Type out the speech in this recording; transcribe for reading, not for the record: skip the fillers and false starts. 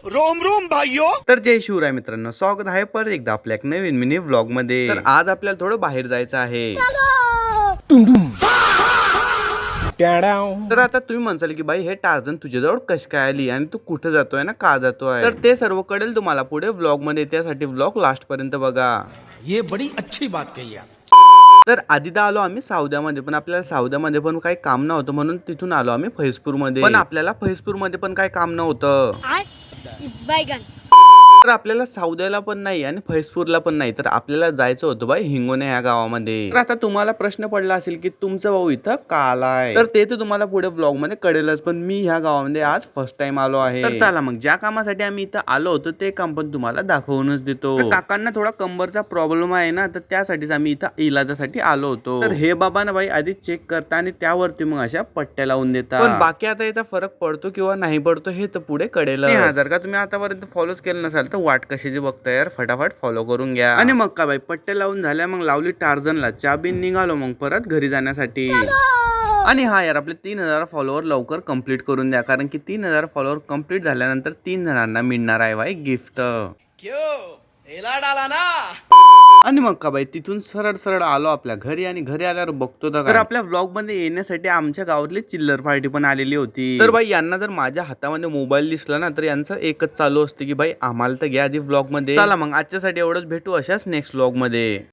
Rome Rome भाइयों. तर जय शिवराय मित्रांनो, स्वागत आहे परत एकदा आपल्या एक नवीन मिनी व्लॉग मध्ये. तर आज आपल्याला थोडं बाहेर जायचं आहे. तर आता तुम्ही म्हणसाल की भाई हे टार्झन तुझ्याजवळ कशी काय आली आणि तू कुठे जातोय ना, का जातोय, तर ते सर्व कळेल तुम्हाला पुढे व्लॉग मध्ये. त्यासाठी व्लॉग लास्ट पर्यंत बघा. ये बड़ी अच्छी बात कही आप. तर आधी तर आलो आम्ही सावद्यामध्ये, पण आपल्याला सावद्यामध्ये पण काही काम नव्हतं म्हणून तिथून आलो आम्ही फैजपूर मध्ये. पण आपल्याला फैजपूर मध्ये पण काही काम नव्हतं. तर आपल्याला सावद्याला पण नाही आणि फैजपूरला पण नाही, तर आपल्याला जायचं होतं बाई हिंगोणे या गावामध्ये. तर आता तुम्हाला प्रश्न पडला असेल की तुमचा भाऊ इथं का आलाय, तर ते तुम्हाला पुढे ब्लॉग मध्ये कळेलच. पण मी ह्या गावामध्ये आज फर्स्ट टाइम आलो आहे. तर चला मग, ज्या कामासाठी आम्ही इथं आलो होतो ते काम पण तुम्हाला दाखवूनच देतो. काकांना थोडा कंबरचा प्रॉब्लेम आहे ना, तर त्यासाठीच आम्ही इथं इलाजासाठी आलो होतो. तर हे बाबा ना बाई आधी चेक करता आणि त्यावरती मग अशा पट्ट्या लावून देता. पण बाकी आता याचा फरक पडतो किंवा नाही पडतो हे तर पुढे कळेल. जर का तुम्ही आतापर्यंत फॉलोच केलं नसाल तर वाट कशाची बघताय यार, फटाफट फॉलो करून घ्या. आणि मग का बाई पट्ट्या लावून झाल्या, मग लावली टार्झनला चाबी, निघालो मग परत घरी जाण्यासाठी. आणि हा यार, आपले 3000 फॉलोअर लवकर कंप्लीट करून द्या, कारण की 3000 फॉलोअर कंप्लीट झाल्यानंतर 3 जणांना मिळणार आहे भाई गिफ्ट. आणि मग का बाई तिथून सरळ सरळ आलो आपल्या घरी. आणि घरी आल्यावर बघतो तर आपल्या व्लॉग मध्ये येण्यासाठी आमच्या गावातली चिल्लर पार्टी पण आलेली होती. तर बाई यांना जर माझ्या हातामध्ये मोबाईल दिसला ना, तर यांचं एकच चालू असते की बाई आम्हाला तर घ्या आधी व्लॉग मध्ये. चला मग आजच्यासाठी एवढंच, भेटू अशाच नेक्स्ट व्लॉग मध्ये.